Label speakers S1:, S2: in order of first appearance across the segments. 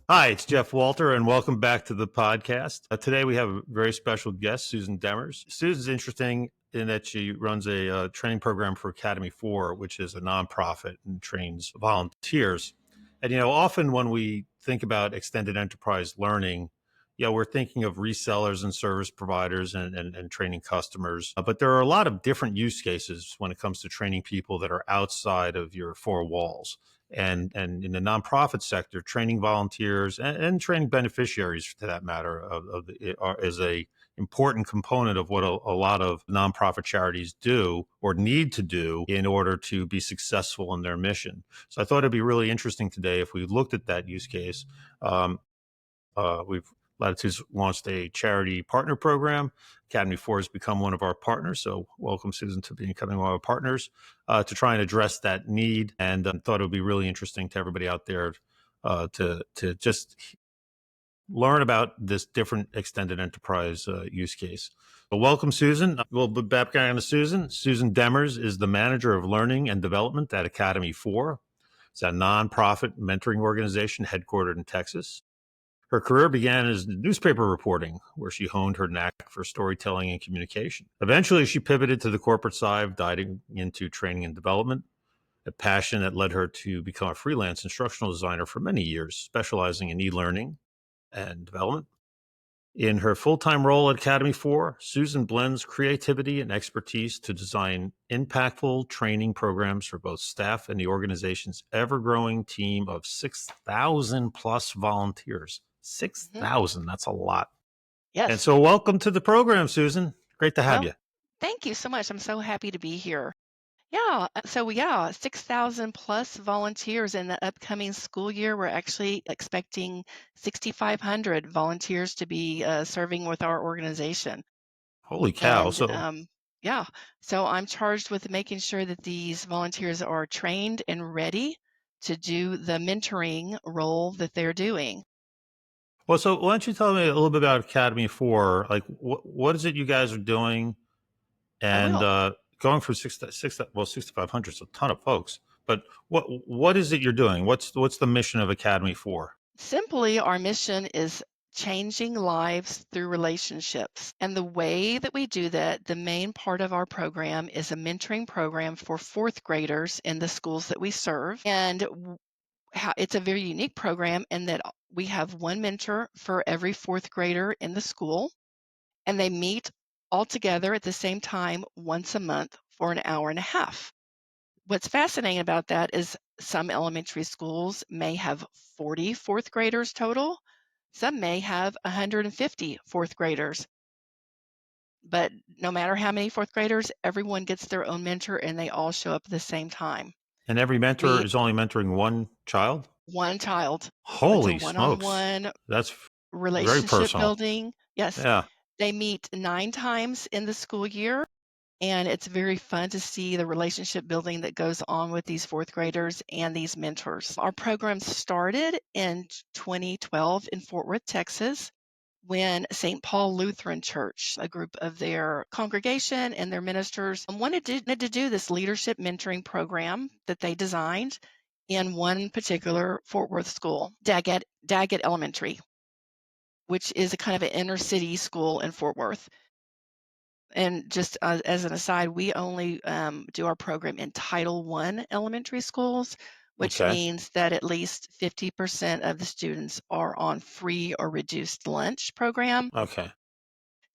S1: Hi, it's Jeff Walter, and welcome back to the podcast. Today we have a very special guest, Susan Demers. Susan's interesting in that she runs a training program for Academy 4, which is a nonprofit and trains volunteers. And, often when we think about extended enterprise learning, we're thinking of resellers and service providers and training customers. But there are a lot of different use cases when it comes to training people that are outside of your four walls and in the nonprofit sector, training volunteers and training beneficiaries, for that matter, is a important component of what a lot of nonprofit charities do or need to do in order to be successful in their mission. So I thought it'd be really interesting today if we looked at that use case. We've Latitude's launched a charity partner program. Academy 4 has become one of our partners. So welcome, Susan, to becoming one of our partners to try and address that need. And thought it would be really interesting to everybody out there to just learn about this different extended enterprise use case. So welcome, Susan. We'll be back on to Susan. Susan Demers is the manager of learning and development at Academy 4. It's a nonprofit mentoring organization headquartered in Texas. Her career began as newspaper reporting, where she honed her knack for storytelling and communication. Eventually, she pivoted to the corporate side, diving into training and development, a passion that led her to become a freelance instructional designer for many years, specializing in e-learning and development. In her full-time role at Academy 4, Susan blends creativity and expertise to design impactful training programs for both staff and the organization's ever-growing team of 6,000 plus volunteers.
S2: Mhm.
S1: 6,000, that's a lot. And
S2: Yes.
S1: so welcome to the program, Susan. Great to have
S2: Well,
S1: you.
S2: thank you so much. I'm so happy to be here. 6,000 plus volunteers in the upcoming school year. We're actually expecting 6,500 volunteers to be serving with our organization.
S1: Holy cow.
S2: And
S1: So,
S2: yeah, so I'm charged with making sure that these volunteers are trained and ready to do the mentoring role that they're doing.
S1: so why don't you tell me a little bit about Academy 4? Like, what is it you guys are doing?
S2: I
S1: And
S2: will.
S1: going from 6,500 is a ton of folks. But what is it you're doing? What's the mission of Academy 4?
S2: Simply, our mission is changing lives through relationships. And the way that we do that, the main part of our program is a mentoring program for fourth graders in the schools that we serve. And it's a very unique program in that we have one mentor for every fourth grader in the school, and they meet all together at the same time once a month for an hour and a half. What's fascinating about that is some elementary schools may have 40 fourth graders total. Some may have 150 fourth graders. But no matter how many fourth graders, everyone gets their own mentor and they all show up at the same time.
S1: And every mentor
S2: We
S1: is only mentoring one child?
S2: one child. It's a
S1: Holy smokes.
S2: one-on-one
S1: That's very
S2: relationship
S1: personal.
S2: building. Yes,
S1: Yeah.
S2: they meet 9 times in the school year. And it's very fun to see the relationship building that goes on with these fourth graders and these mentors. Our program started in 2012 in Fort Worth, Texas, when St. Paul Lutheran Church, a group of their congregation and their ministers, wanted to do this leadership mentoring program that they designed in one particular Fort Worth school, Daggett Elementary, which is a kind of an inner city school in Fort Worth. And just as an aside, we only do our program in Title I elementary schools, which
S1: Okay.
S2: means that at least 50% of the students are on free or reduced lunch program.
S1: Okay.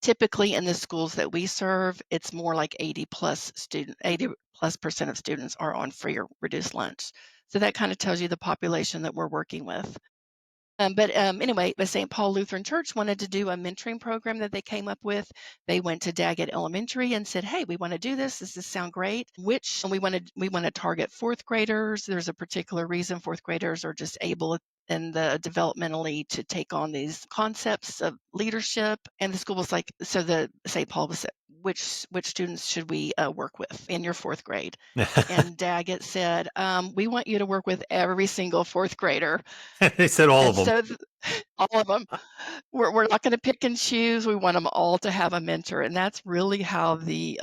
S2: Typically in the schools that we serve, it's more like 80 plus percent of students are on free or reduced lunch. So that kind of tells you the population that we're working with. Anyway, the St. Paul Lutheran Church wanted to do a mentoring program that they came up with. They went to Daggett Elementary and said, "Hey, we want to do this. Does this sound great? Which we want to target fourth graders. There's a particular reason fourth graders are just able in the developmentally to take on these concepts of leadership." And the school was like, so the St. Paul was, which students should we work with in your fourth grade? And Daggett said, "We want you to work with every single fourth grader."
S1: They said all
S2: And
S1: of them.
S2: so all of them. We're not gonna pick and choose, we want them all to have a mentor, and that's really how the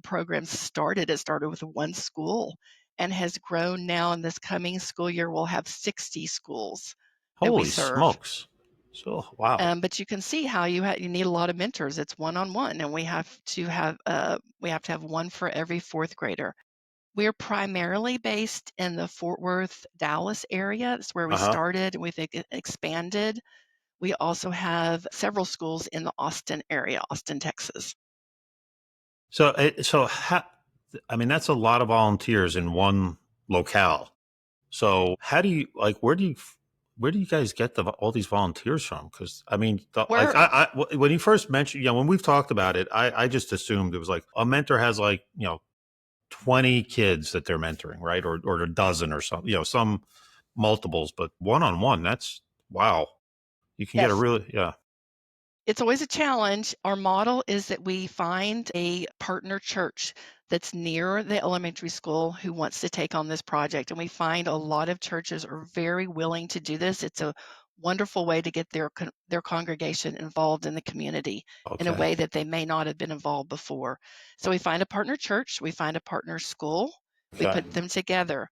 S2: program started. It started with one school and has grown now in this coming school year, we'll have 60 schools that we
S1: Holy
S2: serve.
S1: smokes. So, wow.
S2: But you can see how you need a lot of mentors. It's one-on-one, and we have to have one for every fourth grader. We're primarily based in the Fort Worth, Dallas area. That's where we
S1: Uh-huh.
S2: started. We've expanded. We also have several schools in the Austin area, Austin, Texas.
S1: I mean, that's a lot of volunteers in one locale. So how do you like? Where do you guys get all these volunteers from? Because I mean,
S2: Where
S1: when you first mentioned, when we've talked about it, I just assumed it was like a mentor has like 20 kids that they're mentoring, right, or a dozen or something, some multiples, but one on one, that's wow. You can get a
S2: Yes.
S1: really yeah.
S2: It's always a challenge. Our model is that we find a partner church that's near the elementary school who wants to take on this project. And we find a lot of churches are very willing to do this. It's a wonderful way to get their congregation involved in the community in a
S1: Okay,
S2: way that they may not have been involved before. So we find a partner church, we find a partner school, we
S1: okay,
S2: put them together.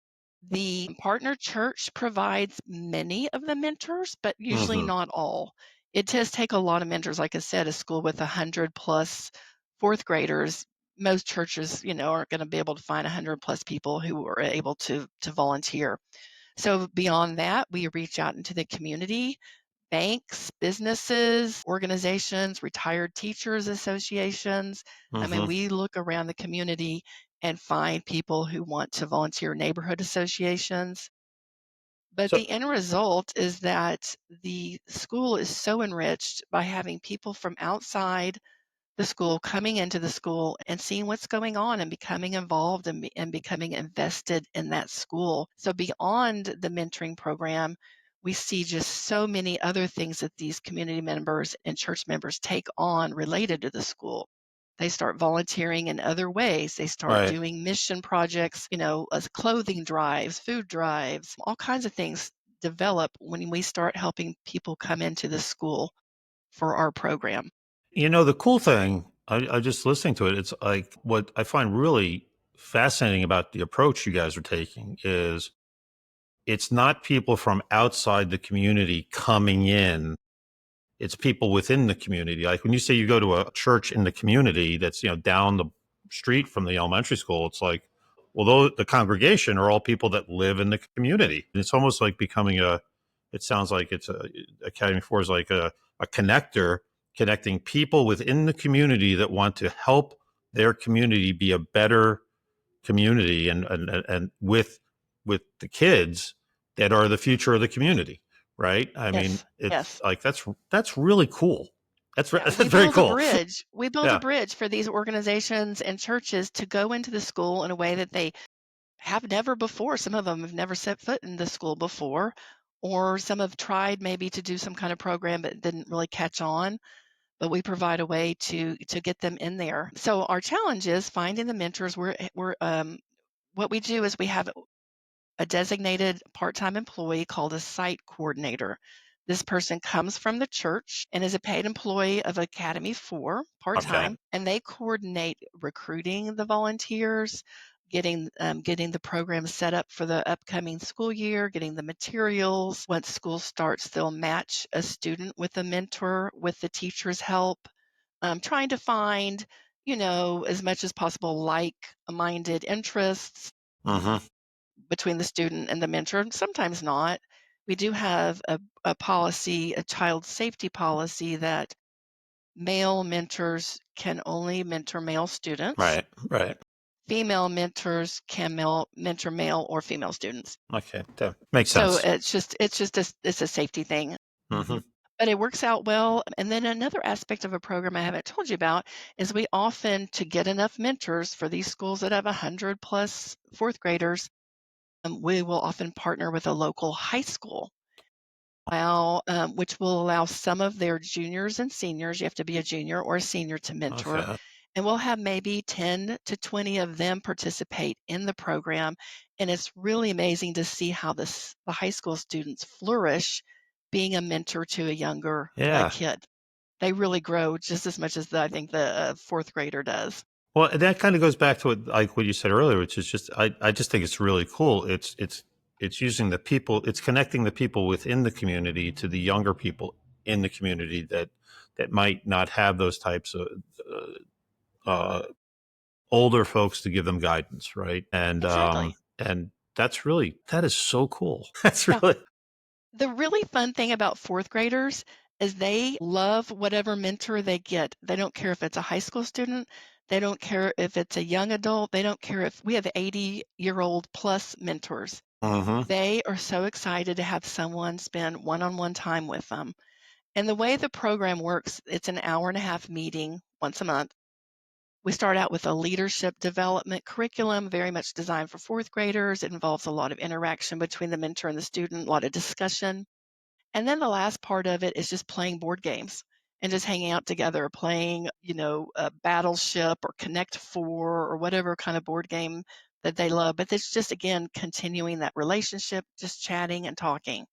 S2: The partner church provides many of the mentors, but usually
S1: mm-hmm.
S2: not all. It does take a lot of mentors. Like I said, a school with 100 plus fourth graders, most churches, aren't going to be able to find 100 plus people who are able to volunteer. So beyond that, we reach out into the community, banks, businesses, organizations, retired teachers associations. I mean,
S1: Mm-hmm.
S2: we look around the community and find people who want to volunteer, neighborhood associations. But
S1: So
S2: the end result is that the school is so enriched by having people from outside the school coming into the school and seeing what's going on and becoming involved and becoming invested in that school. So beyond the mentoring program, we see just so many other things that these community members and church members take on related to the school. They start volunteering in other ways. They start
S1: right.
S2: doing mission projects, as clothing drives, food drives, all kinds of things develop when we start helping people come into the school for our program.
S1: The cool thing, I just listening to it, it's like what I find really fascinating about the approach you guys are taking is it's not people from outside the community coming in. It's people within the community. Like when you say you go to a church in the community that's, down the street from the elementary school, it's like, well, the congregation are all people that live in the community. It's almost like becoming it sounds like it's Academy 4 is like a connector, connecting people within the community that want to help their community be a better community and with the kids that are the future of the community, right? I mean,
S2: Yes,
S1: it's
S2: yes.
S1: like that's really cool.
S2: Yeah,
S1: That's very cool.
S2: we build a
S1: Yeah.
S2: bridge for these organizations and churches to go into the school in a way that they have never before. Some of them have never set foot in the school before, or some have tried maybe to do some kind of program but didn't really catch on. But we provide a way to get them in there. So our challenge is finding the mentors. We're what we do is we have a designated part-time employee called a site coordinator. This person comes from the church and is a paid employee of Academy 4
S1: Okay.
S2: part-time, and they coordinate recruiting the volunteers, getting the program set up for the upcoming school year, getting the materials. Once school starts, they'll match a student with a mentor with the teacher's help, trying to find, as much as possible like-minded interests
S1: Mm-hmm.
S2: between the student and the mentor, sometimes not. We do have a policy, a child safety policy that male mentors can only mentor male students.
S1: Right. Right.
S2: Female mentors can mentor male or female students.
S1: Okay. That makes
S2: So
S1: sense.
S2: it's a safety thing.
S1: Mm-hmm.
S2: But it works out well. And then another aspect of a program I haven't told you about is we often, to get enough mentors for these schools that have 100 plus fourth graders, we will often partner with a local high school, which will allow some of their juniors and seniors, you have to be a junior or a senior to mentor,
S1: Okay.
S2: and we'll have maybe 10 to 20 of them participate in the program. And it's really amazing to see how the high school students flourish being a mentor to a younger
S1: Yeah.
S2: kid. They really grow just as much as I think the fourth grader does.
S1: Well, that kind of goes back to like what you said earlier, which is just I just think it's really cool. It's it's using the people, it's connecting the people within the community to the younger people in the community that might not have those types of older folks to give them guidance, right?
S2: Exactly.
S1: And that is so cool. That's
S2: Yeah.
S1: really
S2: The really fun thing about 4th graders is they love whatever mentor they get. They don't care if it's a high school student, they don't care if it's a young adult, they don't care if we have 80-year-old plus mentors.
S1: hmm
S2: They are so excited to have someone spend one-on-one time with them. And the way the program works, it's an hour and a half meeting once a month. We start out with a leadership development curriculum, very much designed for 4th graders. It involves a lot of interaction between the mentor and the student, a lot of discussion. And then the last part of it is just playing board games and just hanging out together, playing, Battleship or Connect Four or whatever kind of board game that they love. But it's just, again, continuing that relationship, just chatting and talking.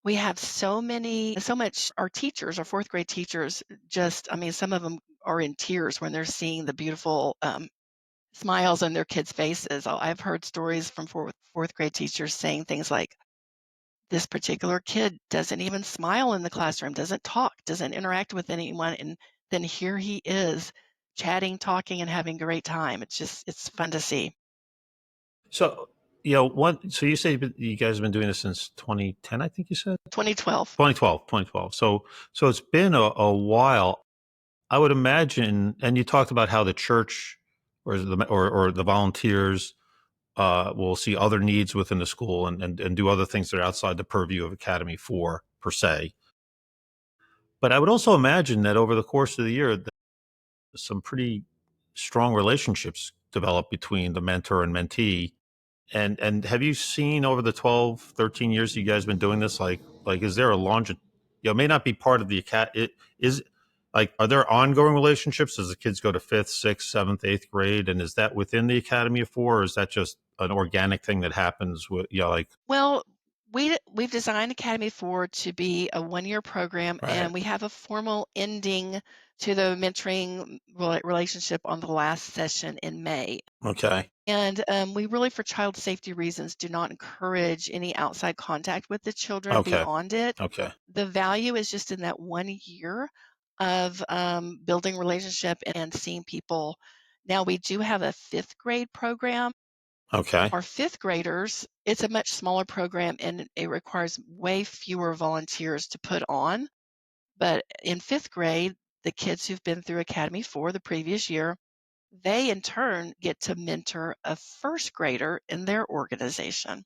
S2: We have so much, our teachers, our 4th grade teachers, just, I mean, some of them are in tears when they're seeing the beautiful smiles on their kids' faces. I've heard stories from fourth grade teachers saying things like, this particular kid doesn't even smile in the classroom, doesn't talk, doesn't interact with anyone. And then here he is chatting, talking, and having a great time. It's fun to see.
S1: so. So you say you guys have been doing this since 2010, I think you said
S2: 2012.
S1: 2012. So it's been a while. I would imagine, and you talked about how the church or the volunteers will see other needs within the school and do other things that are outside the purview of Academy 4 per se. But I would also imagine that over the course of the year, some pretty strong relationships develop between the mentor and mentee. And have you seen over the 12, 13 years you guys been doing this, like is there a it may not be part of the cat it is like, are there ongoing relationships as the kids go to fifth, sixth, seventh, eighth grade? And is that within the Academy of Four, or is that just an organic thing that happens with, like,
S2: Well, we've designed Academy 4 to be a one-year program,
S1: right?
S2: and we have a formal ending to the mentoring relationship on the last session in May.
S1: Okay.
S2: And we really, for child safety reasons, do not encourage any outside contact with the children
S1: Okay.
S2: beyond it.
S1: Okay.
S2: The value is just in that 1 year of building relationship and seeing people. Now, we do have a 5th grade program.
S1: Okay.
S2: Our 5th graders, it's a much smaller program and it requires way fewer volunteers to put on. But in 5th grade, the kids who've been through Academy 4 the previous year, they in turn get to mentor a 1st grader in their organization.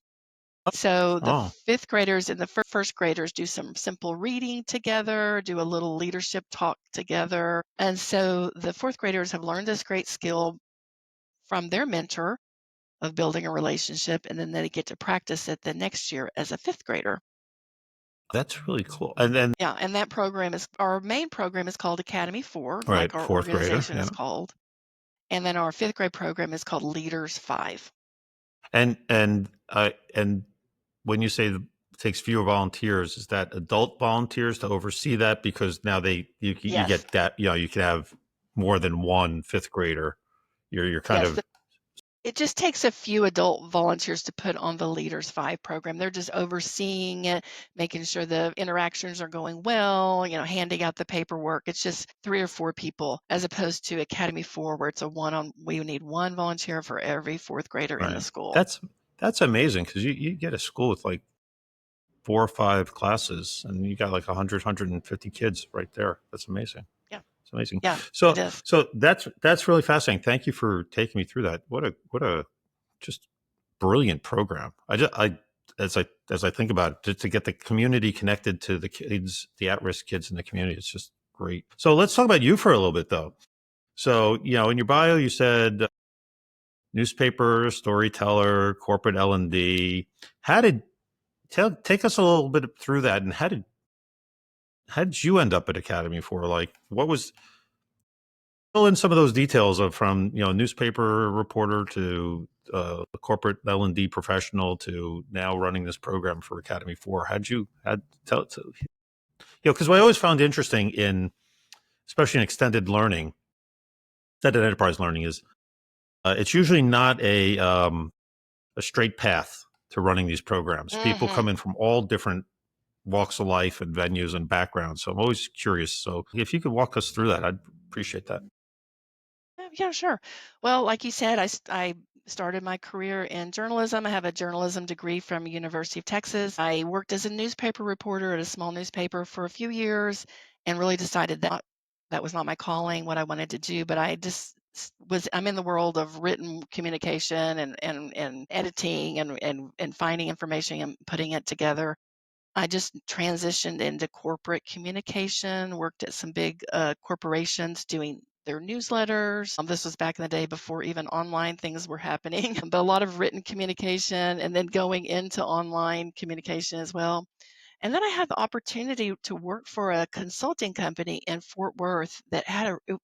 S2: So the
S1: Oh,
S2: 5th graders and the 1st graders do some simple reading together, do a little leadership talk together. And so the 4th graders have learned this great skill from their mentor of building a relationship, and then they get to practice it the next year as a 5th grader.
S1: that's really cool. And then,
S2: Yeah, and that program is our main program is called Academy 4, like
S1: right,
S2: our
S1: fourth grader.
S2: organization is
S1: Yeah.
S2: called. And then our 5th grade program is called Leaders 5.
S1: And when you say it takes fewer volunteers, is that adult volunteers to oversee that? Because now you
S2: Yes.
S1: get that, you can have more than one fifth grader. You're kind
S2: Yes,
S1: of
S2: it just takes a few adult volunteers to put on the Leaders 5 program. They're just overseeing it, making sure the interactions are going well, handing out the paperwork. It's just 3 or 4 people as opposed to Academy 4 where it's a we need one volunteer for every 4th grader in the
S1: right.
S2: school.
S1: That's amazing because you get a school with like 4 or 5 classes and you got like 100, kids right there. That's amazing.
S2: Yeah.
S1: It's amazing.
S2: Yeah, it
S1: So
S2: is.
S1: so that's really fascinating. Thank you for taking me through that. What a just brilliant program. As I think about it, to get the community connected to the kids, the at-risk kids in the community, it's just great. So let's talk about you for a little bit though. So, in your bio you said newspaper, storyteller, corporate L&D. How did take us a little bit through that, and how did you end up at Academy for? Like, what was fill in some of those details of from newspaper reporter to corporate L&D professional to now running this program for Academy 4. How'd you had tell it to because what I always found interesting in especially in extended enterprise learning is it's usually not a straight path. to running these programs. People
S2: Hmm.
S1: come in from all different walks of life and venues and backgrounds. So I'm always curious. So if you could walk us through that, I'd appreciate that.
S2: Yeah, yeah, sure. Well, like you said, I started my career in journalism. I have a journalism degree from University of Texas. I worked as a newspaper reporter at a small newspaper for a few years and really decided that that was not my calling, what I wanted to do. But I just I'm in the world of written communication and editing and finding information and putting it together. I just transitioned into corporate communication, worked at some big corporations doing their newsletters. This was back in the day before even online things were happening, but a lot of written communication and then going into online communication as well. And then I had the opportunity to work for a consulting company in Fort Worth that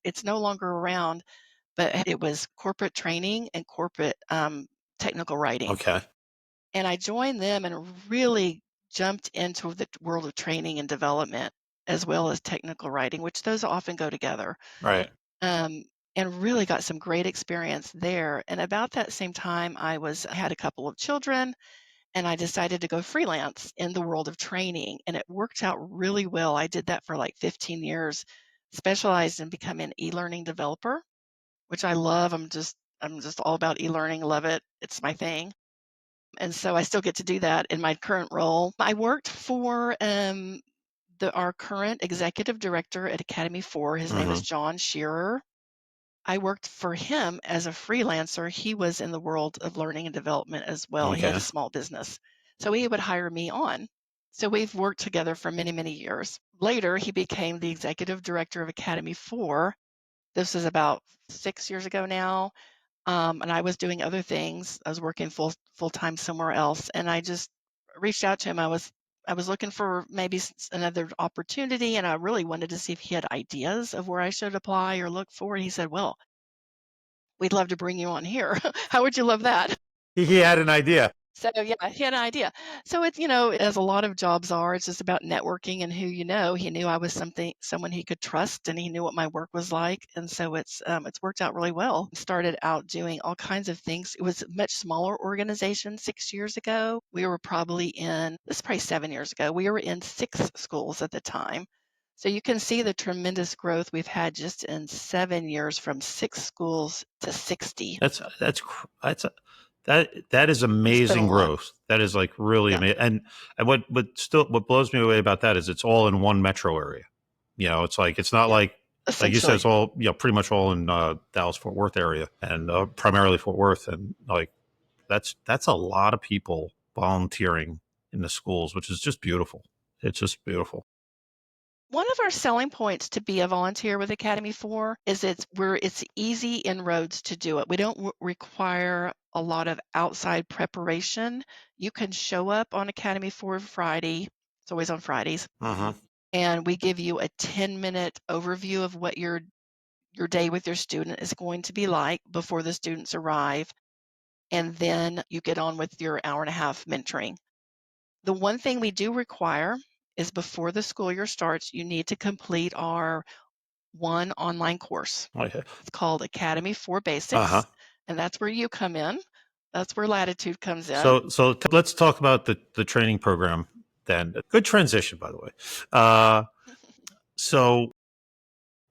S2: it's no longer around, but it was corporate training and corporate technical writing.
S1: Okay.
S2: And I joined them and really jumped into the world of training and development as well as technical writing, which those often go together.
S1: Right.
S2: Um, and really got some great experience there. And about that same time, I had a couple of children, and I decided to go freelance in the world of training, and it worked out really well. I did that for like 15 years, specialized in becoming an e-learning developer, which I love. I'm just all about e-learning. Love it. It's my thing. And so I still get to do that in my current role. I worked for our current executive director at Academy 4. His name is
S1: Hmm.
S2: John Shearer. I worked for him as a freelancer. He was in the world of learning and development as well. He had a
S1: Okay.
S2: small business. So he would hire me on. So we've worked together for many, many years. Later, he became the executive director of Academy 4. This is about 6 years ago now, and I was doing other things. I was working full time somewhere else, and I just reached out to him. I was looking for maybe another opportunity, and I really wanted to see if he had ideas of where I should apply or look for. And he said, "Well, we'd love to bring you on here. How would you love that?"
S1: He had an idea.
S2: So yeah, he had an idea. So it's as a lot of jobs are, it's just about networking and who you know. He knew I was someone he could trust, and he knew what my work was like, and so it's worked out really well. Started out doing all kinds of things. It was a much smaller organization 6 years ago. We were probably in this is probably 7 years ago. We were in 6 schools at the time. So you can see the tremendous growth we've had just in 7 years from 6 schools to 60.
S1: That's that is
S2: It's been a
S1: amazing
S2: lot.
S1: growth. That is like really
S2: Yeah,
S1: amazing. And what blows me away about that is it's all in one metro area. It's like it's not
S2: yeah,
S1: like you said,
S2: essentially.
S1: it's all pretty much all in Dallas Fort Worth area and primarily Fort Worth, and like that's a lot of people volunteering in the schools, which is just beautiful. It's just beautiful.
S2: One of our selling points to be a volunteer with Academy 4 is it's easy inroads to do it. We don't require a lot of outside preparation. You can show up on Academy 4 Friday. It's always on Fridays,
S1: Hmm.
S2: and we give you a 10-minute overview of what your day with your student is going to be like before the students arrive, and then you get on with your hour and a half mentoring. The one thing we do require is before the school year starts, you need to complete our one online course.
S1: Okay.
S2: It's called Academy for
S1: Uh huh.
S2: Basics, and that's where you come in. That's where Latitude comes in.
S1: Let's talk about the training program then. Good transition, by the way. Uh, so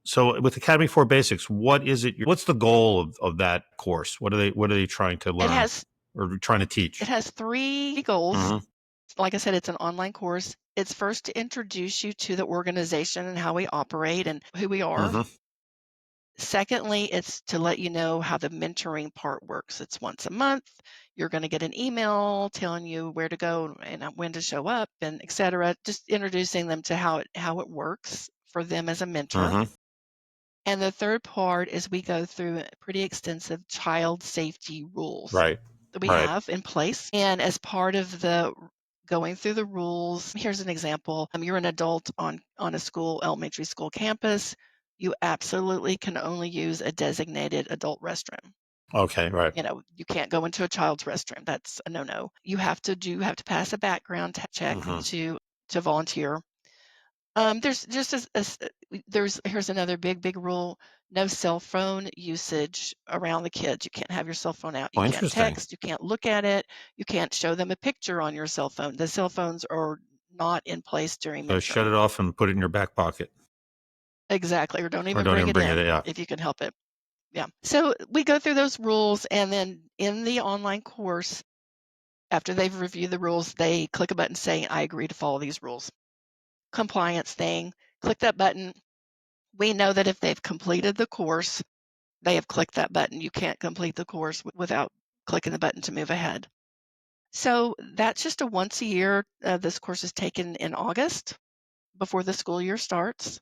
S1: So with Academy for Basics, what is it? What's the goal of that course? What are they trying to
S2: It
S1: learn
S2: has
S1: or trying to
S2: it
S1: teach?
S2: has 3 goals.
S1: Hmm.
S2: Like I said, it's an online course. It's first to introduce you to the organization and how we operate and who we are.
S1: Hmm.
S2: Secondly, it's to let you know how the mentoring part works. It's once a month. You're going to get an email telling you where to go and when to show up and et cetera. Just introducing them to how it works for them as a mentor.
S1: Hmm.
S2: And the third part is we go through pretty extensive child safety rules
S1: Right.
S2: that we
S1: Right.
S2: have in place. And as part of the going through the rules, here's an example. You're an adult on a elementary school campus. You absolutely can only use a designated adult restroom.
S1: Okay. Right.
S2: You can't go into a child's restroom. That's a no-no. You have to pass a background check
S1: Hmm.
S2: to volunteer. There's just there's here's another big rule: no cell phone usage around the kids. You can't have your cell phone out. You
S1: Oh,
S2: can't
S1: interesting.
S2: text. You can't look at it. You can't show them a picture on your cell phone. The cell phones are not in place during
S1: So shut
S2: mentoring.
S1: it off and put it in your back pocket,
S2: Exactly, or don't
S1: or
S2: even
S1: don't
S2: bring
S1: even
S2: it
S1: bring it.
S2: in
S1: Yeah.
S2: if you can help it. Yeah. So we go through those rules, and then in the online course, after they've reviewed the rules, they click a button saying, "I agree to follow these rules." Compliance thing. Click that button. We know that if they've completed the course, they have clicked that button. You can't complete the course without clicking the button to move ahead. So that's just a once a year. This course is taken in August before the school year starts.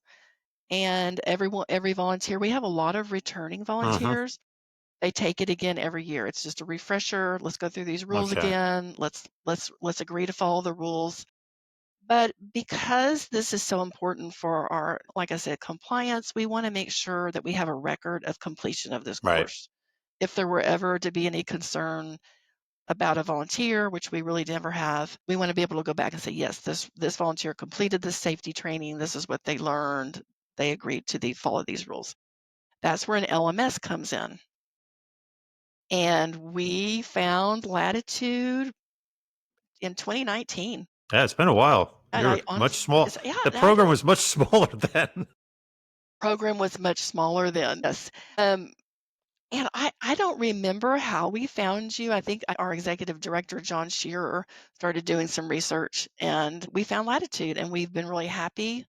S2: And every volunteer, we have a lot of returning
S1: Hmm.
S2: volunteers. They take it again every year. It's just a refresher. Let's go through these rules
S1: Okay.
S2: again. Let's agree to follow the rules. But because this is so important for our, like I said, compliance, we want to make sure that we have a record of completion of this
S1: Right.
S2: course. If there were ever to be any concern about a volunteer, which we really never have, we want to be able to go back and say, yes, this volunteer completed this safety training. This is what they learned. They agreed to follow these rules. That's where an LMS comes in. And we found Latitude in 2019.
S1: Yeah, it's been a while.
S2: And
S1: You're
S2: I
S1: much
S2: honestly,
S1: small.
S2: yeah,
S1: The
S2: I
S1: program was much smaller then.
S2: program was much smaller then. Yes. Um, and I don't remember how we found you. I think our executive director, John Shearer, started doing some research and we found Latitude and we've been really happy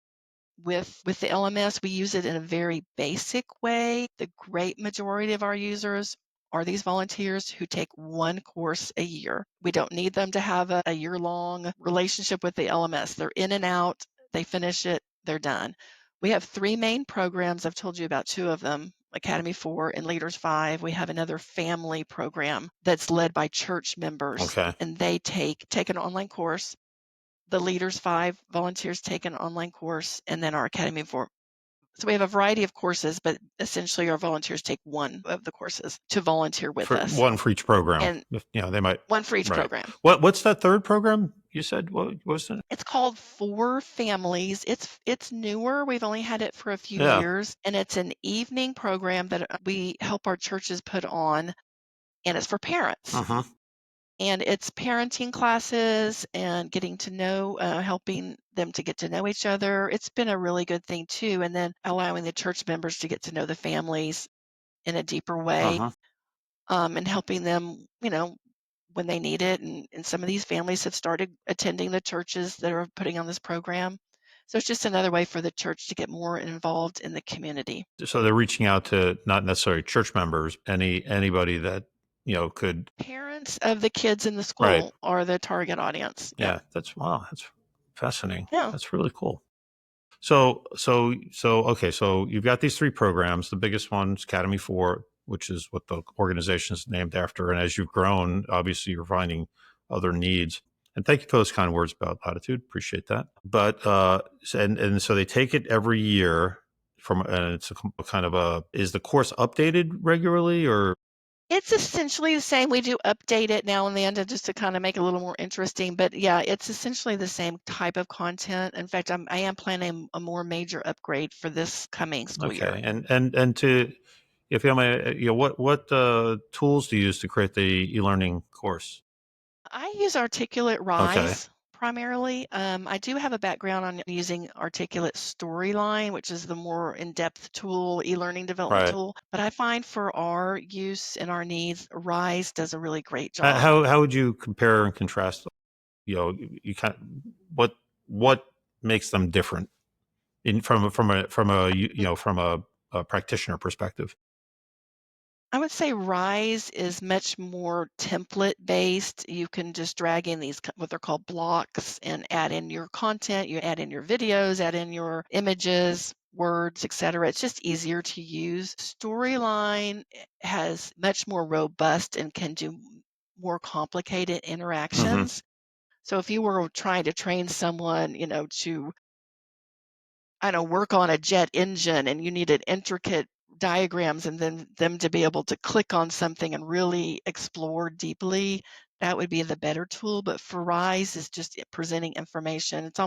S2: with the LMS. We use it in a very basic way. The great majority of our users are these volunteers who take one course a year. We don't need them to have a year-long relationship with the LMS. They're in and out, they finish it, they're done. We have three main programs. I've told you about two of them, Academy 4 and Leaders 5. We have another family program that's led by church members,
S1: Okay.
S2: and they take an online course. The Leaders 5 volunteers take an online course, and then our Academy 4. So we have a variety of courses, but essentially our volunteers take one of the courses to volunteer with
S1: For
S2: us,
S1: one for each program.
S2: and
S1: They might.
S2: one for each
S1: Right.
S2: program.
S1: What's that third program you said? What was it?
S2: It's called For Families. It's newer. We've only had it for a few
S1: Yeah.
S2: years, and it's an evening program that we help our churches put on, and it's for parents.
S1: Uh-huh.
S2: And it's parenting classes and getting to know, helping them to get to know each other. It's been a really good thing too. And then allowing the church members to get to know the families in a deeper way,
S1: Uh-huh.
S2: and helping them, when they need it. And some of these families have started attending the churches that are putting on this program. So it's just another way for the church to get more involved in the community.
S1: So they're reaching out to not necessarily church members, anybody that, could.
S2: Parents of the kids in the
S1: Right.
S2: school are the target audience. Yeah.
S1: Yeah. Wow. That's fascinating.
S2: Yeah.
S1: That's really cool. Okay. So you've got these three programs. The biggest one's Academy 4, which is what the organization is named after. And as you've grown, obviously you're finding other needs. And thank you for those kind words about Latitude. Appreciate that. But and so they take it every year and it's a kind of is the course updated regularly or?
S2: It's essentially the same. We do update it now and then to just to kind of make it a little more interesting, but yeah, it's essentially the same type of content. In fact, I am planning a more major upgrade for this coming school year.
S1: Okay. And to, if you may, what tools do you use to create the e-learning course?
S2: I use Articulate
S1: Okay.
S2: Rise primarily. I do have a background on using Articulate Storyline, which is the more in-depth tool, e-learning development
S1: Right.
S2: tool. But I find for our use and our needs, Rise does a really great job.
S1: How would you compare and contrast? You kind what makes them different from a practitioner perspective?
S2: I would say Rise is much more template based. You can just drag in these what they're called blocks and add in your content. You add in your videos, add in your images, words, etc. It's just easier to use. Storyline has much more robust and can do more complicated
S1: Mm-hmm.
S2: interactions. So if you were trying to train someone, to I don't know, work on a jet engine and you needed intricate diagrams and then them to be able to click on something and really explore deeply, that would be the better tool, but for Rise is just presenting information. It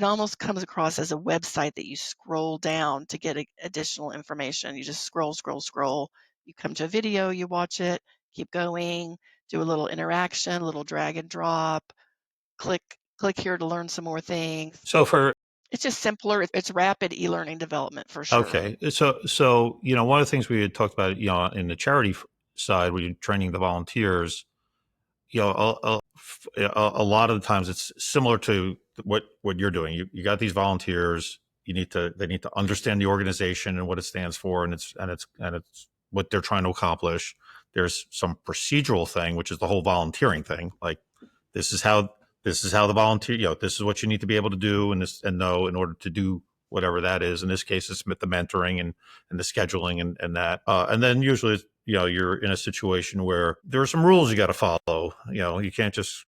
S2: almost comes across as a website that you scroll down to get additional information. You just scroll, scroll, scroll. You come to a video, you watch it, keep going, do a little interaction, a little drag and drop, click click here to learn some more things.
S1: So for
S2: It's just simpler. It's rapid e-learning development for sure.
S1: Okay. So one of the things we had talked about, in the charity side, when you're training the volunteers, a lot of the times it's similar to what you're doing. You got these volunteers. They need to understand the organization and what it stands for, and it's what they're trying to accomplish. There's some procedural thing, which is the whole volunteering thing. Like this is how the volunteer. This is what you need to be able to do and know in order to do whatever that is. In this case, it's the mentoring and the scheduling and that. And then usually, you're in a situation where there are some rules you got to follow. You can't just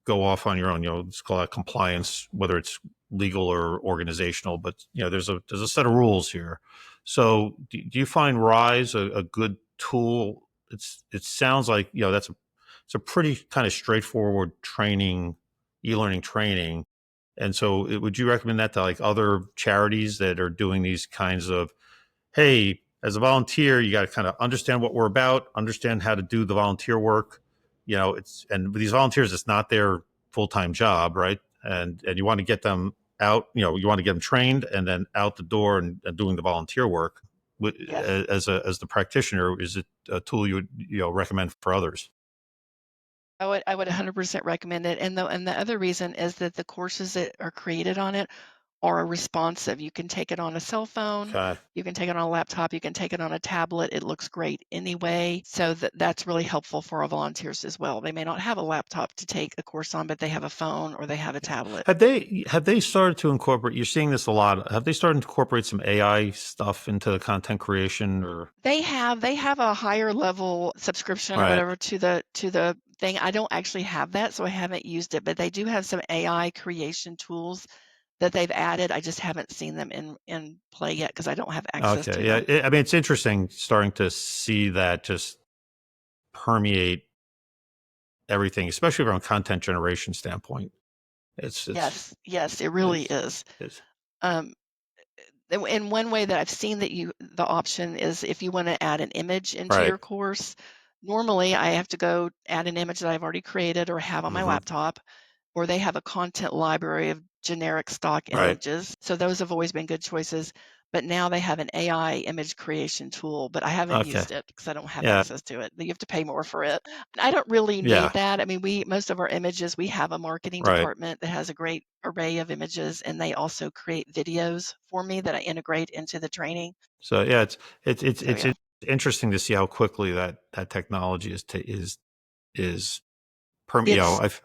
S1: go off on your own. It's called compliance, whether it's legal or organizational. But there's a set of rules here. So do you find Rise a good tool? It sounds like it's a pretty kind of straightforward training, e-learning training. And so would you recommend that to like other charities that are doing these kinds of, hey, as a volunteer, you got to kind of understand what we're about, understand how to do the volunteer work. And with these volunteers, it's not their full-time job, right? And you want to get them out, you want to get them trained and then out the door and doing the volunteer work.
S2: Yes.
S1: As the practitioner, is it a tool you would recommend for others?
S2: I would 100% recommend it. And the other reason is that the courses that are created on it are responsive. You can take it on a cell phone,
S1: Okay.
S2: you can take it on a laptop, you can take it on a tablet. It looks great anyway. So that's really helpful for our volunteers as well. They may not have a laptop to take a course on, but they have a phone or they have a tablet.
S1: Have they started to incorporate? You're seeing this a lot. Have they started to incorporate some AI stuff into content creation or?
S2: They have a higher level subscription or
S1: Right.
S2: whatever to the thing. I don't actually have that, so I haven't used it, but they do have some AI creation tools that they've added. I just haven't seen them in play yet because I don't have access
S1: Okay.
S2: to
S1: Yeah.
S2: them.
S1: I mean, it's interesting starting to see that just permeate everything, especially from a content generation standpoint. It's
S2: Yes, yes, it really
S1: it's
S2: is.
S1: it's
S2: Um, and one way that I've seen that the option is if you want to add an image into
S1: right.
S2: your course. Normally, I have to go add an image that I've already created or have on my
S1: Hmm.
S2: laptop, or they have a content library of generic stock
S1: Right.
S2: images. So those have always been good choices. But now they have an AI image creation tool, but I haven't
S1: Okay.
S2: used it because I don't have
S1: Yeah.
S2: access to it. You have to pay more for it. I don't really need
S1: Yeah.
S2: that. I mean, most of our images, we have a marketing
S1: Right.
S2: department that has a great array of images, and they also create videos for me that I integrate into the training.
S1: So yeah,
S2: So yeah,
S1: interesting to see how quickly that technology is
S2: it's
S1: I've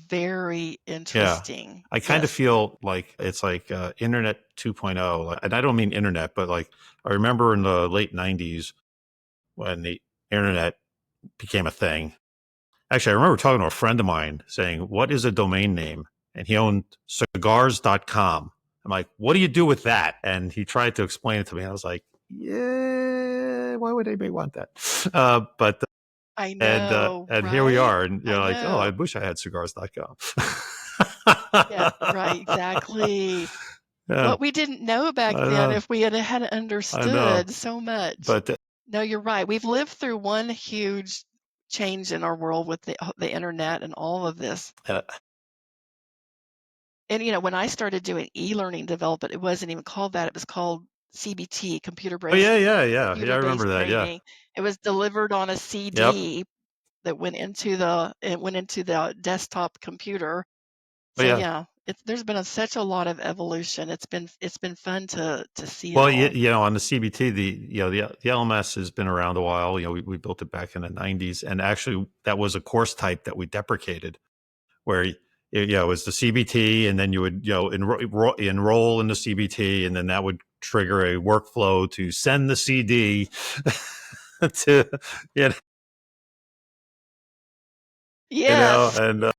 S2: very
S1: yeah.
S2: interesting.
S1: I kind of
S2: Yes.
S1: feel like it's like internet 2.0. And I don't mean internet, but like I remember in the late 90s when the internet became a thing. Actually, I remember talking to a friend of mine saying, "What is a domain name?" And he owned cigars.com. I'm like, "What do you do with that?" And he tried to explain it to me. I was like, "Yeah, why would anybody want that?" But
S2: I know,
S1: and here we
S2: right?
S1: are, and
S2: I
S1: like, "Oh, I
S2: know.
S1: wish I had cigars.com."
S2: Yeah, right, exactly.
S1: Yeah,
S2: What we didn't know back
S1: I
S2: then,
S1: know,
S2: if we had
S1: I know,
S2: understood so much.
S1: but
S2: No, you're right. We've lived through one huge change in our world with the internet and all of this.
S1: uh,
S2: And, when I started doing e-learning development, it wasn't even called that. It was called CBT,
S1: oh
S2: computer-based
S1: yeah, yeah, yeah, yeah. I remember
S2: computer-based
S1: that. Yeah,
S2: training. It was delivered on a
S1: yep.
S2: CD that went into the desktop computer.
S1: Oh
S2: So
S1: yeah.
S2: yeah, there's been such a lot of evolution. It's been fun to see it
S1: Well,
S2: all.
S1: on the CBT, the LMS has been around a while. We built it back in the 90s, and actually that was a course type that we deprecated, where it was the CBT, and then you would enroll in the CBT, and then that would trigger a workflow to send the CD to you know,
S2: Yes.
S1: and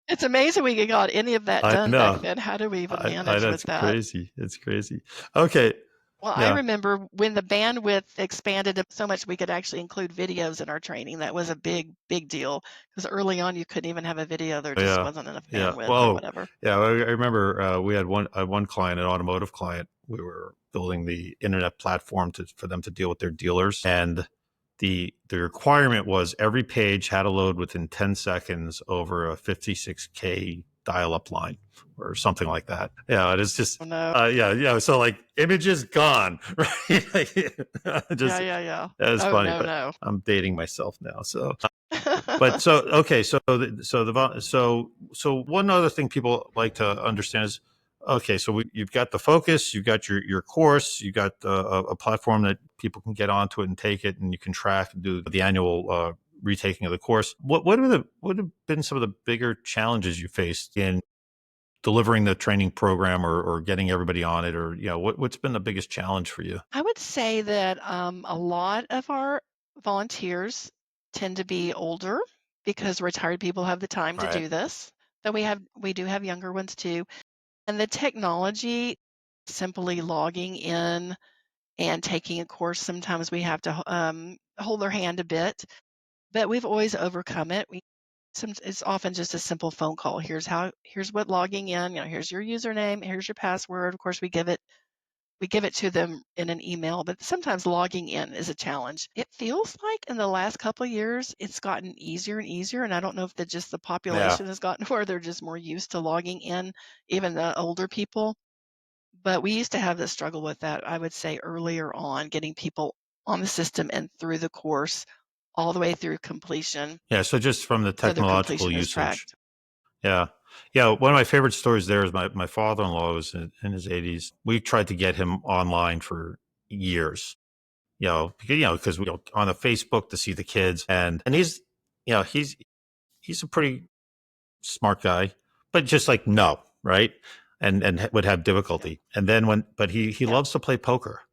S2: It's amazing we got any of that
S1: I
S2: done back
S1: know
S2: then. How do we even manage with
S1: that's
S2: that?
S1: crazy. It's crazy. Okay.
S2: Well, I
S1: Yeah.
S2: remember when the bandwidth expanded up so much we could actually include videos in our training. That was a big, big deal because early on you couldn't even have a video. There just
S1: Yeah.
S2: wasn't enough
S1: Yeah.
S2: bandwidth or
S1: Well,
S2: whatever.
S1: yeah. I remember we had one client, an automotive client. We were building the internet platform for them to deal with their dealers, and the requirement was every page had to load within 10 seconds over a 56K dial-up line or something like that. Yeah, it is just
S2: Oh, no.
S1: yeah, yeah. So like images gone, right?
S2: Yeah,
S1: Just
S2: yeah, yeah.
S1: that was
S2: Oh,
S1: funny,
S2: no,
S1: but
S2: no.
S1: I'm dating myself now. So but so okay, so one other thing people like to understand is okay. So you've got the focus, you've got your course, you got a platform that people can get onto it and take it, and you can track and do the annual retaking of the course. What have been some of the bigger challenges you faced in delivering the training program or getting everybody on it, or what's been the biggest challenge for you?
S2: I would say that a lot of our volunteers tend to be older because retired people have the time to
S1: Right.
S2: do this. Though we do have younger ones too. And the technology, simply logging in and taking a course, sometimes we have to hold their hand a bit, but we've always overcome it. It's often just a simple phone call. Here's what logging in, here's your username, here's your password. Of course, we give it to them in an email, but sometimes logging in is a challenge. It feels like in the last couple of years, it's gotten easier and easier. And I don't know if the
S1: Yeah.
S2: population has gotten where they're just more used to logging in, even the older people. But we used to have this struggle with that, I would say earlier on, getting people on the system and through the course all the way through completion.
S1: Yeah. So just from the
S2: So their
S1: technological
S2: completion is
S1: usage.
S2: tracked.
S1: Yeah. Yeah. One of my favorite stories there is my father in law was in his 80s. We tried to get him online for years, because we go on the Facebook to see the kids, and he's a pretty smart guy, but just like no, right? And would have
S2: Yeah.
S1: difficulty. And then but he
S2: Yeah.
S1: loves to play poker.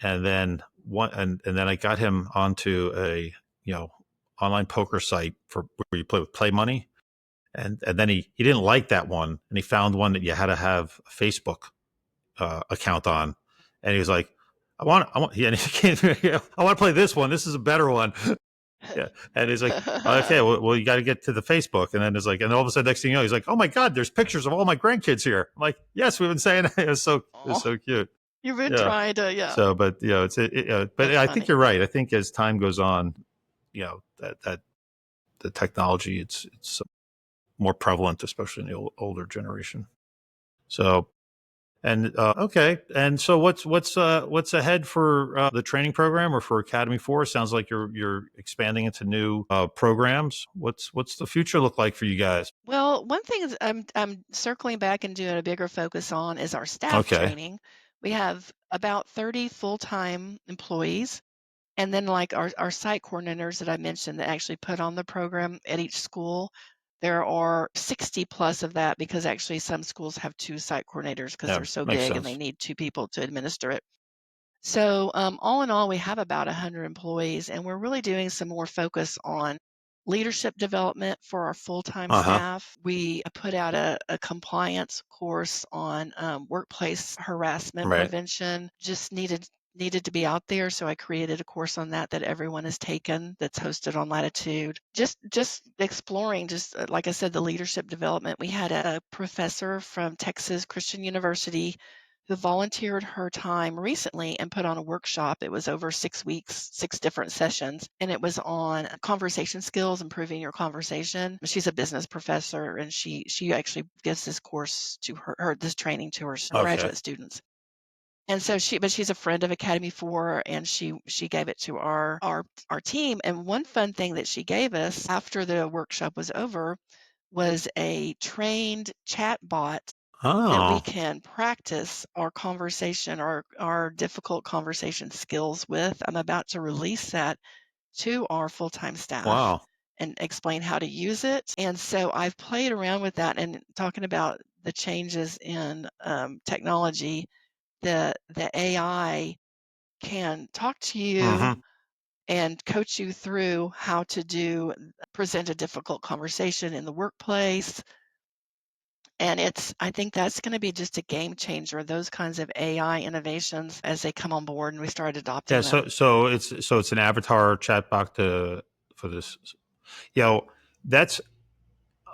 S1: And then and then I got him onto a, online poker site for where you play with play money, and then he didn't like that one, and he found one that you had to have a Facebook account on, and he was like, I want, yeah, I want to play this one. This is a better one. Yeah, and he's like, okay, well, you got to get to the Facebook, and then it's like, and all of a sudden, next thing you know, he's like, oh my god, there's pictures of all my grandkids here. I'm like, yes, we've been saying that. It was
S2: Oh,
S1: so cute.
S2: you've been
S1: Yeah.
S2: trying to, yeah.
S1: So, but but
S2: That's
S1: I think
S2: funny.
S1: you're right. I think as time goes on, that the technology it's more prevalent, especially in the older generation. So, and okay, and so what's ahead for the training program or for Academy Four? Sounds like you're expanding into new programs. What's the future look like for you guys?
S2: Well, one thing is I'm circling back and doing a bigger focus on is our staff
S1: Okay,
S2: training. We have about 30 full-time employees, and then like our site coordinators that I mentioned that actually put on the program at each school. There are 60 plus of that because actually some schools have two site coordinators because
S1: yeah,
S2: they're so
S1: makes
S2: big and they
S1: sense.
S2: need two people to administer it. So, all in all, we have about 100 employees, and we're really doing some more focus on leadership development for our full-time
S1: Uh huh.
S2: staff. We put out a compliance course on workplace harassment
S1: Right.
S2: prevention. Just needed to be out there, so I created a course on that everyone has taken. That's hosted on Latitude. Just exploring, just like I said, the leadership development. We had a professor from Texas Christian University who volunteered her time recently and put on a workshop. It was over 6 weeks, six different sessions, and it was on conversation skills, improving your conversation. She's a business professor, and she actually gives this course to her this training to her
S1: Okay.
S2: graduate students. And so she's a friend of Academy 4, and she gave it to our team. And one fun thing that she gave us after the workshop was over was a trained chat bot that we
S1: Oh,
S2: can practice our conversation, our difficult conversation skills with. I'm about to release that to our full-time staff
S1: wow.
S2: and explain how to use it. And so I've played around with that and talking about the changes in technology. The AI can talk to you
S1: Mm-hmm.
S2: and coach you through how to present a difficult conversation in the workplace, And I think that's going to be just a game changer, those kinds of AI innovations as they come on board and we start
S1: Yeah,
S2: adopting them.
S1: so it's an avatar chatbot for this. You know, that's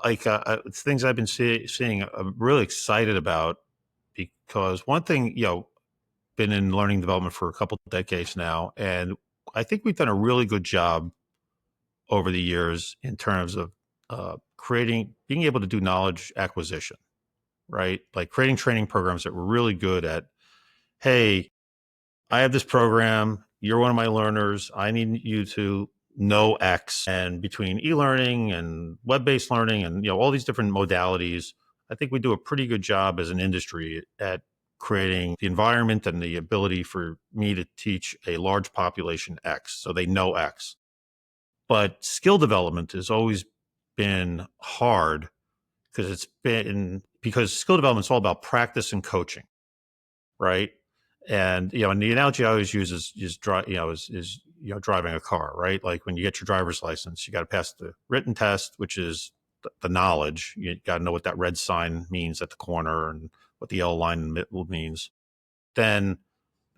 S1: like it's things I've been seeing. I'm really excited about because one thing, been in learning development for a couple of decades now, and I think we've done a really good job over the years in terms of being able to do knowledge acquisition, right? Like creating training programs that were really good at, hey, I have this program. You're one of my learners. I need you to know X. And between e-learning and web-based learning and all these different modalities, I think we do a pretty good job as an industry at creating the environment and the ability for me to teach a large population X, so they know X. But skill development has always been hard because skill development is all about practice and coaching, right? And the analogy I always use is driving a car, right? Like when you get your driver's license, you got to pass the written test, which is the knowledge. You got to know what that red sign means at the corner and what the yellow line in the middle means. Then,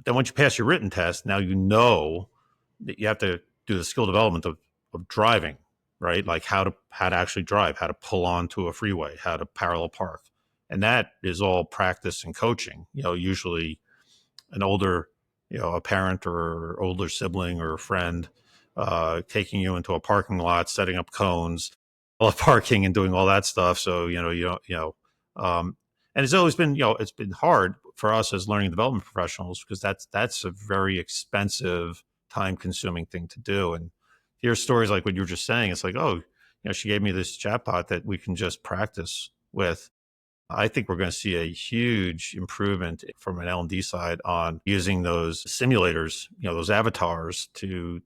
S1: then once you pass your written test, now you know that you have to do the skill development of driving, right? Like how to actually drive, how to pull onto a freeway, how to parallel park, and that is all practice and coaching. Usually an older, a parent or older sibling or a friend taking you into a parking lot, setting up cones, parking and doing all that stuff. So um, and it's always been it's been hard for us as learning and development professionals because that's a very expensive, time consuming thing to do. And hear stories like what you were just saying. It's like, oh, she gave me this chatbot that we can just practice with. I think we're going to see a huge improvement from an L&D side on using those simulators, those avatars to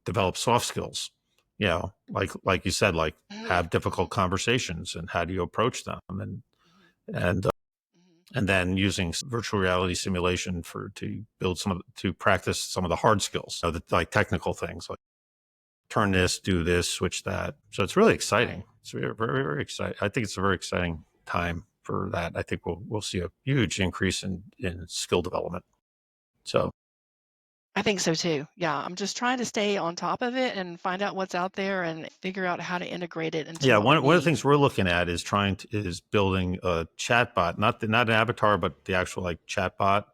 S1: develop soft skills. Like you said, like
S2: Mhm,
S1: have difficult
S2: mhm,
S1: conversations and how do you approach them, and
S2: mhm,
S1: and
S2: mhm.
S1: and then using virtual reality simulation to build to practice some of the hard skills, like technical things like turn this, do this, switch that. So it's really exciting.
S2: Right.
S1: It's very, very, very exciting. I think it's a very exciting time for that. I think we'll see a huge increase in skill development. So
S2: I think so too. Yeah, I'm just trying to stay on top of it and find out what's out there and figure out how to integrate it into
S1: yeah,
S2: what we
S1: one of the
S2: need.
S1: things we're looking at is building a chatbot, not an avatar, but the actual like chatbot.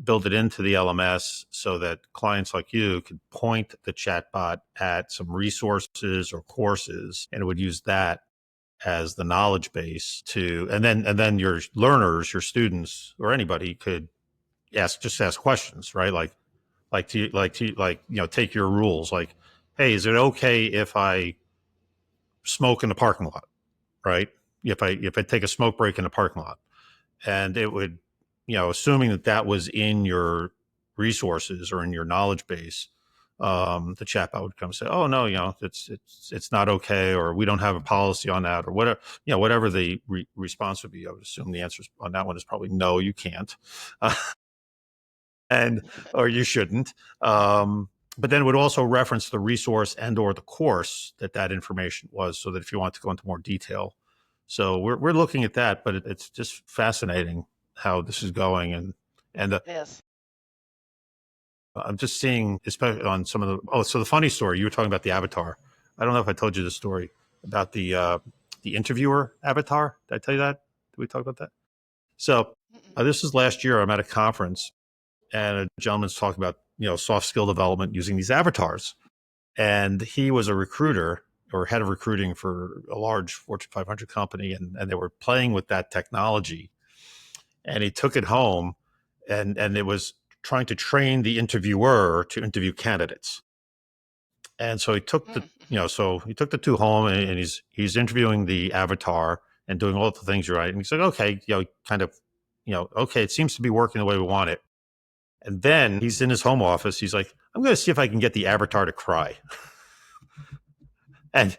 S1: Build it into the LMS so that clients like you could point the chatbot at some resources or courses, and it would use that as the knowledge base and then your learners, your students, or anybody could ask questions, right? Like take your rules, like, hey, is it okay if I smoke in the parking lot, right? If I take a smoke break in the parking lot, and it would, assuming that was in your resources or in your knowledge base, the chatbot would come say, "Oh no, it's not okay," or "We don't have a policy on that," or whatever. Whatever the response would be. I would assume the answer on that one is probably no, you can't, uh, and or you shouldn't. But then it would also reference the resource and or the course that information was, so that if you want to go into more detail. So we're looking at that, but it's just fascinating how this is going, and
S2: Yes.
S1: I'm just seeing, especially on some of the. Oh, so the funny story you were talking about the avatar. I don't know if I told you the story about the interviewer avatar. Did I tell you that? Did we talk about that? So
S2: Mm-mm.
S1: this is last year. I'm at a conference, and a gentleman's talking about soft skill development using these avatars, and he was a recruiter or head of recruiting for a large Fortune 500 company, and they were playing with that technology, and he took it home, and it was trying to train the interviewer to interview candidates. And so he took the
S2: Mm-hmm.
S1: so he took the two home, and he's interviewing the avatar and doing all the things right. And he's like, okay, kind of, okay, it seems to be working the way we want it. And then he's in his home office. He's like, I'm going to see if I can get the avatar to cry. And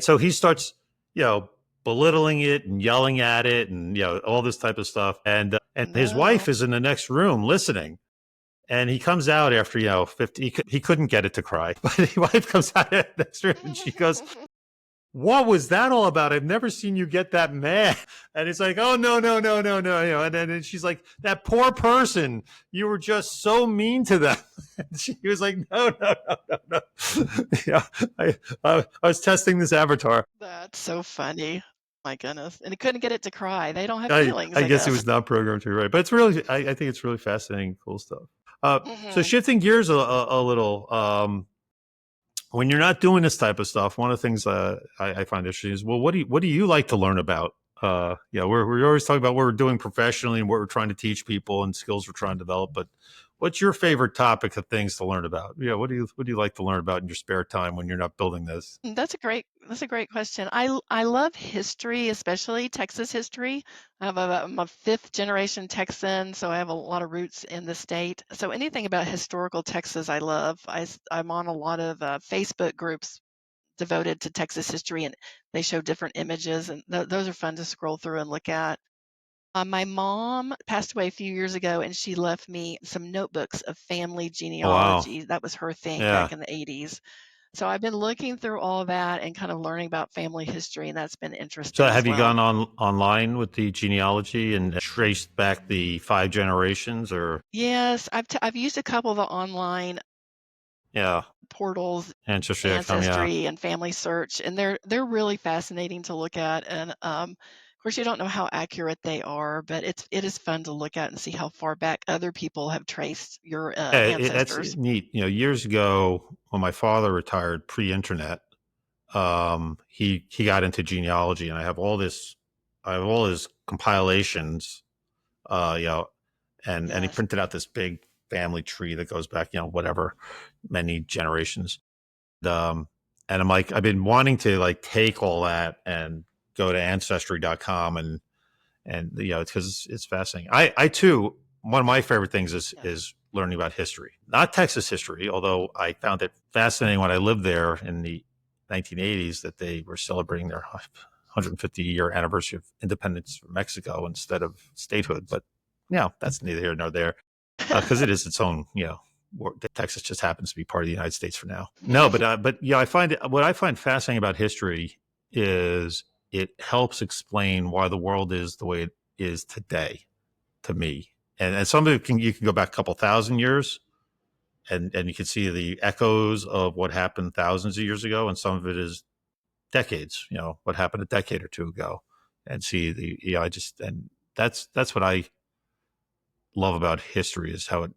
S1: so he starts, you know, belittling it and yelling at it and all this type of stuff. And his wife
S2: No.
S1: is in the next room listening. And he comes out after 50. He couldn't get it to cry, but his wife comes out of the next room and she goes, what was that all about? I've never seen you get that mad. And it's like, oh, no, no, no, no, no. And then she's like, that poor person, you were just so mean to them. And she was like, no, no, no, no, no. Yeah, I was testing this avatar.
S2: That's so funny. My goodness. And he couldn't get it to cry. They don't have feelings,
S1: I
S2: I
S1: guess it
S2: guess.
S1: was not programmed to right, but it's really, I think it's really fascinating, cool stuff. So
S2: Hmm.
S1: shifting gears a little, when you're not doing this type of stuff, one of the things I find interesting is, well, what do you like to learn about? Yeah, we're always talking about what we're doing professionally and what we're trying to teach people and skills we're trying to develop. But what's your favorite topic of things to learn about? Yeah, what do you like to learn about in your spare time when you're not building this?
S2: That's a great question. I love history, especially Texas history. I'm a fifth generation Texan, so I have a lot of roots in the state. So anything about historical Texas, I love. I'm on a lot of Facebook groups devoted to Texas history, and they show different images, and those are fun to scroll through and look at. My mom passed away a few years ago, and she left me some notebooks of family
S1: Oh, wow,
S2: genealogy. That was her thing
S1: yeah.
S2: back in the 80s. So I've been looking through all that and kind of learning about family history, and that's been
S1: So
S2: interesting as
S1: have you
S2: well.
S1: gone online with the genealogy and traced back the five generations, or
S2: Yes, I've used a couple of the online
S1: yeah,
S2: portals,
S1: ancestry.com, yeah.
S2: Ancestry and Family Search, and they're really fascinating to look at. And of course, you don't know how accurate they are, but it is fun to look at and see how far back other people have traced your
S1: Yeah, that's
S2: ancestors.
S1: neat. You know, years ago when my father retired pre-internet, he got into genealogy, and I have all his compilations, you know, and he
S2: Yes,
S1: printed out this big family tree that goes back, you know, whatever, many generations. Um, and I'm like, I've been wanting to like take all that and go to ancestry.com and you know, because it's fascinating. I too, one of my favorite things
S2: yes,
S1: is learning about history, not Texas history, although I found it fascinating when I lived there in the 1980s that they were celebrating their 150-year anniversary of independence from Mexico instead of statehood. But yeah, that's neither here nor there, because it is its own, you know. Texas just happens to be part of the United States for now. No, but yeah, I find what I find fascinating about history is it helps explain why the world is the way it is today to me. And some of it you can go back a couple thousand years and you can see the echoes of what happened thousands of years ago. And some of it is decades, you know, what happened a decade or two ago and see the, you know, I just, and that's what I love about history is how it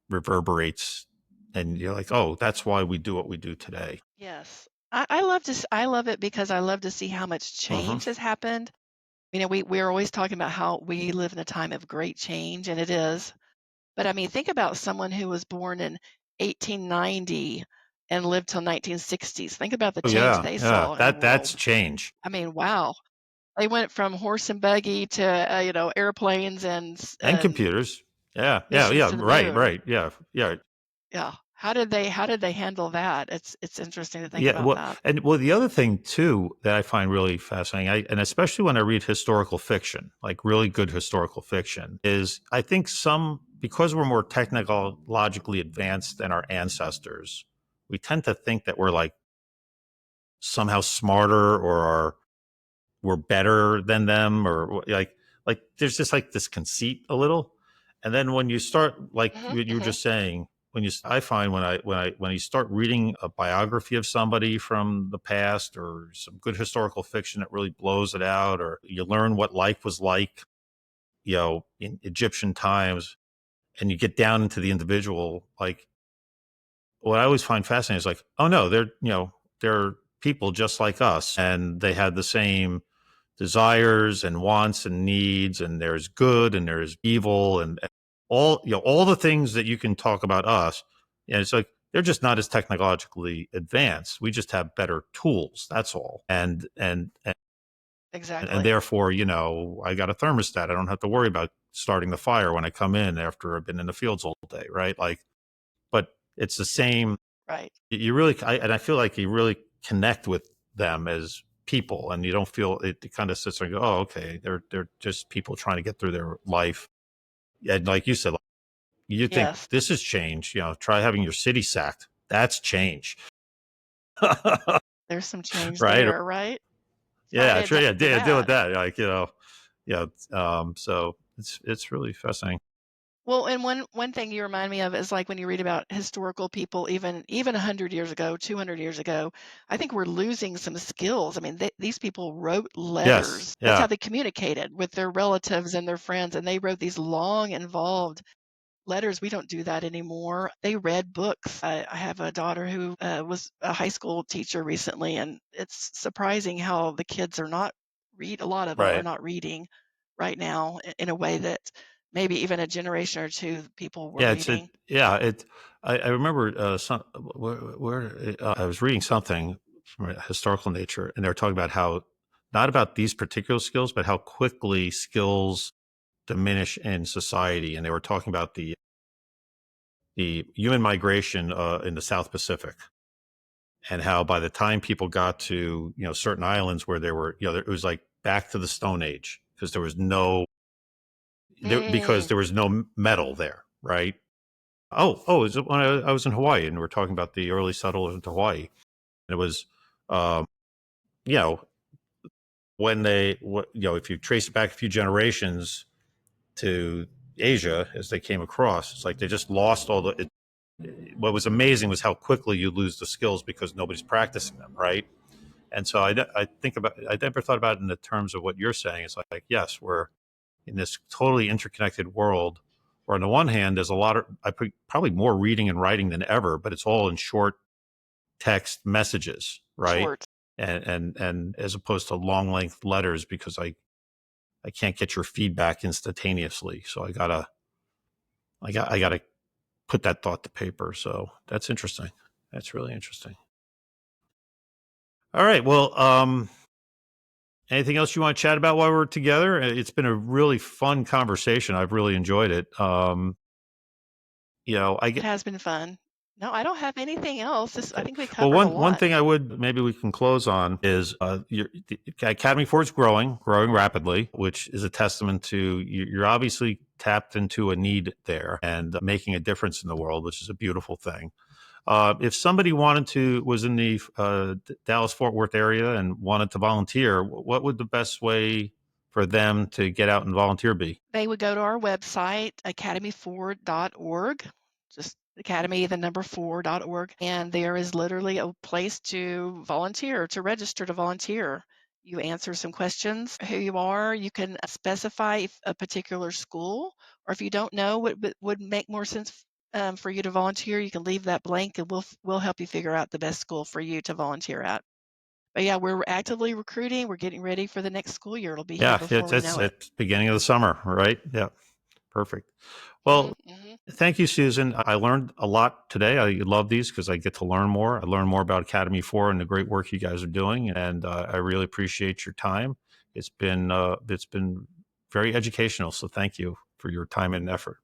S1: reverberates and you're like, oh, that's why we do what we do today.
S2: yes. I love it because I love to see how much
S1: Mm-hmm.
S2: change has happened. You know, we're always talking about how we live in a time of great change, and it is. But I mean, think about someone who was born in 1890 and lived till 1960s. Think about the
S1: Oh
S2: change
S1: yeah,
S2: they
S1: yeah.
S2: saw in the
S1: That's
S2: world.
S1: change.
S2: I mean, wow. They went from horse and buggy to, airplanes
S1: And
S2: and
S1: computers. Yeah, yeah,
S2: missions
S1: yeah.
S2: to the
S1: Right,
S2: moon.
S1: right. Yeah, yeah,
S2: Yeah. How did they handle that? It's interesting to think
S1: yeah.
S2: about
S1: Well,
S2: that.
S1: and well, the other thing too that I find really fascinating, and especially when I read historical fiction, like really good historical fiction, is I think some because we're more technologically advanced than our ancestors, we tend to think that we're like somehow smarter or we're better than them or like there's just like this conceit a little and then when you start like
S2: Hmm.
S1: you were
S2: Hmm.
S1: just saying when you I find when you start reading a biography of somebody from the past or some good historical fiction that really blows it out or you learn what life was like, you know, in Egyptian times and you get down into the individual, like what I always find fascinating is like, oh no, they're, you know, they're people just like us and they had the same desires and wants and needs and there's good and there's evil and all, you know, all the things that you can talk about us, and it's like they're just not as technologically advanced, we just have better tools, that's all. And
S2: Exactly.
S1: therefore, you know, I got a thermostat, I don't have to worry about starting the fire when I come in after I've been in the fields all day, right? Like, but it's the same.
S2: Right.
S1: You really, and I feel like you really connect with them as people, and you don't feel it. It kind of sits there and go, "Oh, okay, they're just people trying to get through their life." And like you said, like, you think
S2: Yes.
S1: this is change. You know, try having your city sacked. That's change.
S2: There's some change
S1: right? Or,
S2: there, right?
S1: yeah,
S2: Friday
S1: sure, yeah,
S2: adapted to
S1: deal with
S2: that.
S1: that. Like, yeah. So it's really fascinating.
S2: Well, and one thing you remind me of is like when you read about historical people, even 100 years ago, 200 years ago, I think we're losing some skills. I mean, these people wrote
S1: Yes,
S2: letters. That's how
S1: yeah,
S2: they communicated with their relatives and their friends, and they wrote these long, involved letters. We don't do that anymore. They read books. I have a daughter who was a high school teacher recently, and it's surprising how the kids are not a lot of them are
S1: right.
S2: not reading right now in a way that maybe even a generation or two people were
S1: Yeah,
S2: reading.
S1: yeah, I remember where I was reading something from a historical nature, and they were talking about how not about these particular skills, but how quickly skills diminish in society, and they were talking about the human migration in the South Pacific, and how by the time people got to certain islands where there were it was like back to the Stone Age because
S2: Mm,
S1: there was no metal there, right? Oh, is it when I was in Hawaii and we are talking about the early settlers into Hawaii? And it was, um, you know, when if you trace it back a few generations to Asia as they came across, it's like they just lost all what was amazing was how quickly you lose the skills because nobody's practicing them, right? And so I never thought about it in the terms of what you're saying. It's like, yes, we're in this totally interconnected world where on the one hand, there's a lot of, probably more reading and writing than ever, but it's all in short text messages, right?
S2: short.
S1: And as opposed to long length letters because I can't get your feedback instantaneously. So I gotta put that thought to paper. So that's interesting. That's really interesting. All right. Well, anything else you want to chat about while we're together? It's been a really fun conversation. I've really enjoyed it. I
S2: It
S1: get
S2: has been fun. No, I don't have anything else. I
S1: okay.
S2: think we
S1: Well,
S2: covered a
S1: one
S2: lot.
S1: thing I would maybe we can close on is the Academy Four is growing rapidly, which is a testament to you're obviously tapped into a need there and making a difference in the world, which is a beautiful thing. If somebody was in the Dallas Fort Worth area and wanted to volunteer, what would the best way for them to get out and volunteer be?
S2: They would go to our website, academy4.org, just academy, the number 4.org, and there is literally a place to volunteer, to register to volunteer. You answer some questions, who you are. You can specify a particular school, or if you don't know what would make more sense for you to volunteer, you can leave that blank, and we'll help you figure out the best school for you to volunteer at. But yeah, we're actively recruiting. We're getting ready for the next school year. It'll be here
S1: Yeah,
S2: before we know it.
S1: it's beginning of the summer, right? Yeah, perfect. Well,
S2: Hmm.
S1: thank you, Susan. I learned a lot today. I love these because I get to learn more. I learn more about Academy 4 and the great work you guys are doing, and I really appreciate your time. It's been very educational. So thank you for your time and effort.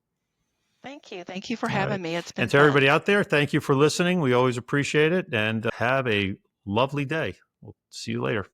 S2: Thank you. Thank you for
S1: All right,
S2: having me. It's
S1: and
S2: been
S1: to everybody
S2: fun.
S1: out there, thank you for listening. We always appreciate it, and have a lovely day. We'll see you later.